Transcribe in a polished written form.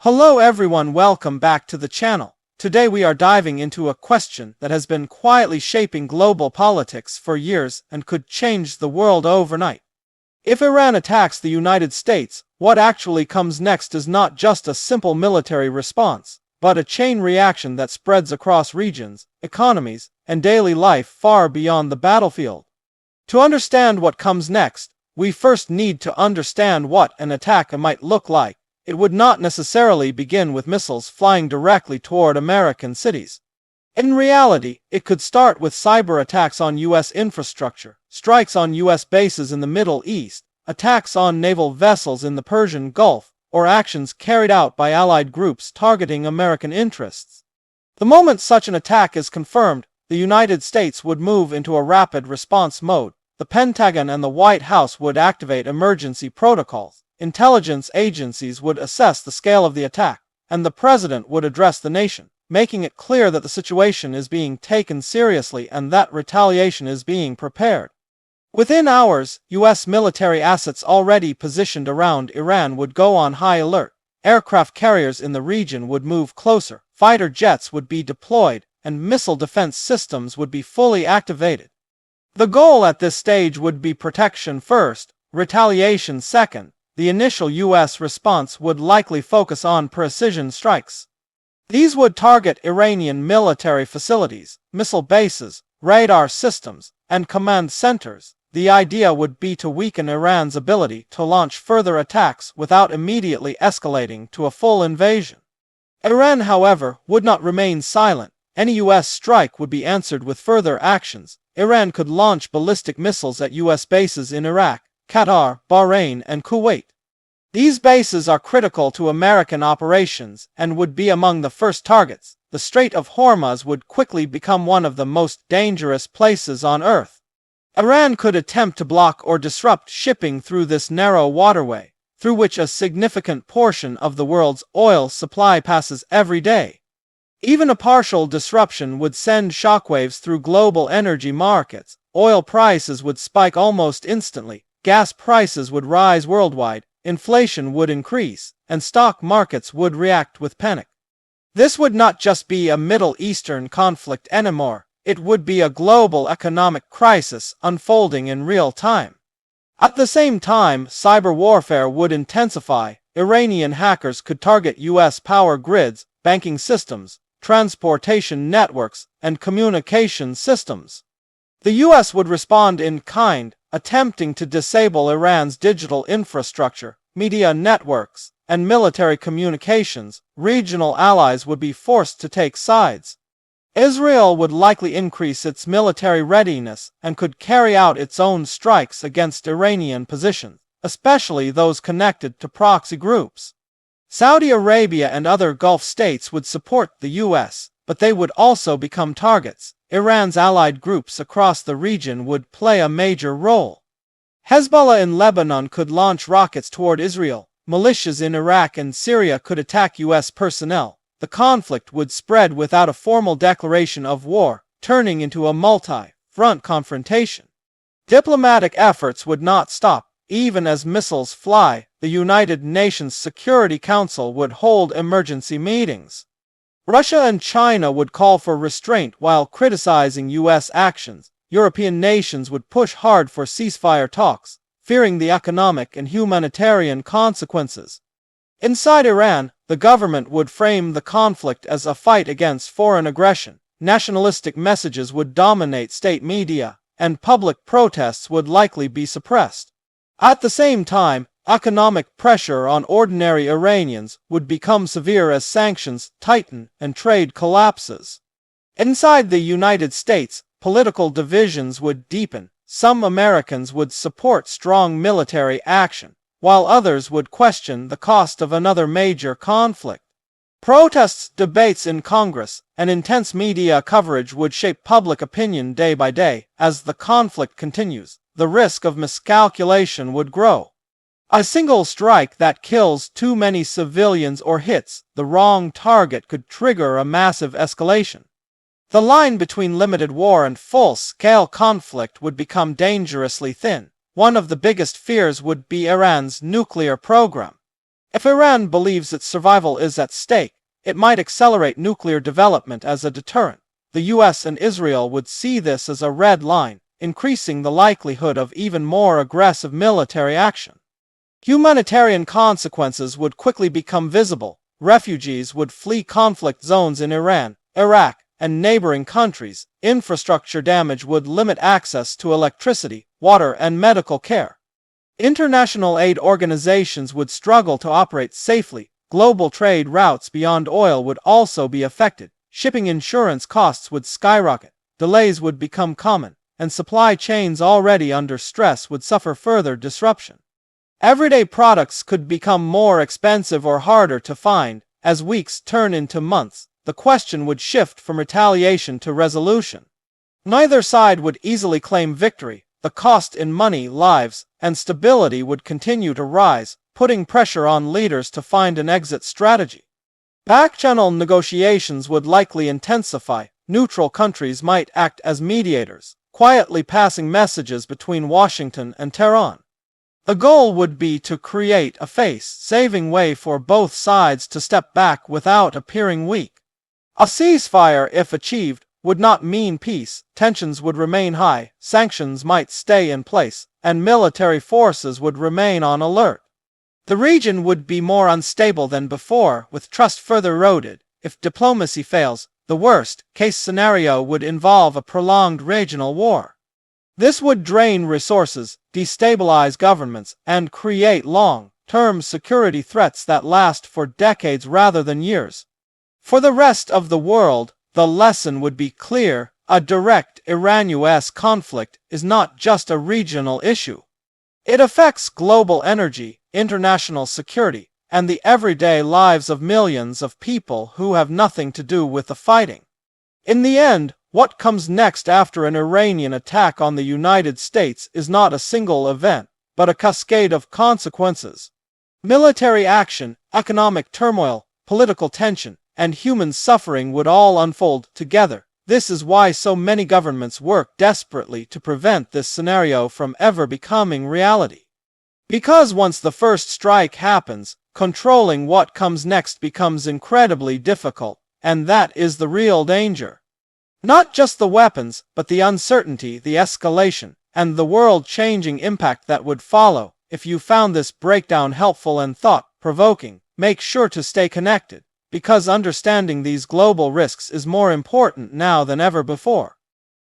Hello everyone, welcome back to the channel. Today we are diving into a question that has been quietly shaping global politics for years and could change the world overnight. If Iran attacks the United States, what actually comes next is not just a simple military response, but a chain reaction that spreads across regions, economies, and daily life far beyond the battlefield. To understand what comes next, we first need to understand what an attack might look like. It would not necessarily begin with missiles flying directly toward American cities. In reality, it could start with cyber attacks on U.S. infrastructure, strikes on U.S. bases in the Middle East, attacks on naval vessels in the Persian Gulf, or actions carried out by allied groups targeting American interests. The moment such an attack is confirmed, the United States would move into a rapid response mode. The Pentagon and the White House would activate emergency protocols. Intelligence agencies would assess the scale of the attack, and the president would address the nation, making it clear that the situation is being taken seriously and that retaliation is being prepared. Within hours, U.S. military assets already positioned around Iran would go on high alert. Aircraft carriers in the region would move closer, fighter jets would be deployed, and missile defense systems would be fully activated. The goal at this stage would be protection first, retaliation second. The initial U.S. response would likely focus on precision strikes. These would target Iranian military facilities, missile bases, radar systems, and command centers. The idea would be to weaken Iran's ability to launch further attacks without immediately escalating to a full invasion. Iran, however, would not remain silent. Any U.S. strike would be answered with further actions. Iran could launch ballistic missiles at U.S. bases in Iraq, Qatar, Bahrain, and Kuwait. These bases are critical to American operations and would be among the first targets. The Strait of Hormuz would quickly become one of the most dangerous places on Earth. Iran could attempt to block or disrupt shipping through this narrow waterway, through which a significant portion of the world's oil supply passes every day. Even a partial disruption would send shockwaves through global energy markets. Oil prices would spike almost instantly. Gas prices would rise worldwide, inflation would increase, and stock markets would react with panic. This would not just be a Middle Eastern conflict anymore, it would be a global economic crisis unfolding in real time. At the same time, cyber warfare would intensify. Iranian hackers could target U.S. power grids, banking systems, transportation networks, and communication systems. The U.S. would respond in kind, attempting to disable Iran's digital infrastructure, media networks, and military communications. Regional allies would be forced to take sides. Israel would likely increase its military readiness and could carry out its own strikes against Iranian positions, especially those connected to proxy groups. Saudi Arabia and other Gulf states would support the U.S., but they would also become targets. Iran's allied groups across the region would play a major role. Hezbollah in Lebanon could launch rockets toward Israel. Militias in Iraq and Syria could attack U.S. personnel. The conflict would spread without a formal declaration of war, turning into a multi-front confrontation. Diplomatic efforts would not stop. Even as missiles fly, the United Nations Security Council would hold emergency meetings. Russia and China would call for restraint while criticizing U.S. actions. European nations would push hard for ceasefire talks, fearing the economic and humanitarian consequences. Inside Iran, the government would frame the conflict as a fight against foreign aggression. Nationalistic messages would dominate state media, and public protests would likely be suppressed. At the same time, economic pressure on ordinary Iranians would become severe as sanctions tighten and trade collapses. Inside the United States, political divisions would deepen. Some Americans would support strong military action, while others would question the cost of another major conflict. Protests, debates in Congress, and intense media coverage would shape public opinion day by day. As the conflict continues, the risk of miscalculation would grow. A single strike that kills too many civilians or hits the wrong target could trigger a massive escalation. The line between limited war and full-scale conflict would become dangerously thin. One of the biggest fears would be Iran's nuclear program. If Iran believes its survival is at stake, it might accelerate nuclear development as a deterrent. The US and Israel would see this as a red line, increasing the likelihood of even more aggressive military action. Humanitarian consequences would quickly become visible. Refugees would flee conflict zones in Iran, Iraq, and neighboring countries. Infrastructure damage would limit access to electricity, water, and medical care. International aid organizations would struggle to operate safely. Global trade routes beyond oil would also be affected. Shipping insurance costs would skyrocket. Delays would become common, and supply chains already under stress would suffer further disruption. Everyday products could become more expensive or harder to find. As weeks turn into months, the question would shift from retaliation to resolution. Neither side would easily claim victory. The cost in money, lives, and stability would continue to rise, putting pressure on leaders to find an exit strategy. Back-channel negotiations would likely intensify. Neutral countries might act as mediators, quietly passing messages between Washington and Tehran. The goal would be to create a face, saving way for both sides to step back without appearing weak. A ceasefire, if achieved, would not mean peace. Tensions would remain high, sanctions might stay in place, and military forces would remain on alert. The region would be more unstable than before, with trust further eroded. If diplomacy fails, the worst-case scenario would involve a prolonged regional war. This would drain resources, destabilize governments, and create long-term security threats that last for decades rather than years. For the rest of the world, the lesson would be clear: a direct Iran-US conflict is not just a regional issue. It affects global energy, international security, and the everyday lives of millions of people who have nothing to do with the fighting. In the end, what comes next after an Iranian attack on the United States is not a single event, but a cascade of consequences. Military action, economic turmoil, political tension, and human suffering would all unfold together. This is why so many governments work desperately to prevent this scenario from ever becoming reality. Because once the first strike happens, controlling what comes next becomes incredibly difficult, and that is the real danger. Not just the weapons, but the uncertainty, the escalation, and the world-changing impact that would follow. If you found this breakdown helpful and thought-provoking, make sure to stay connected, because understanding these global risks is more important now than ever before.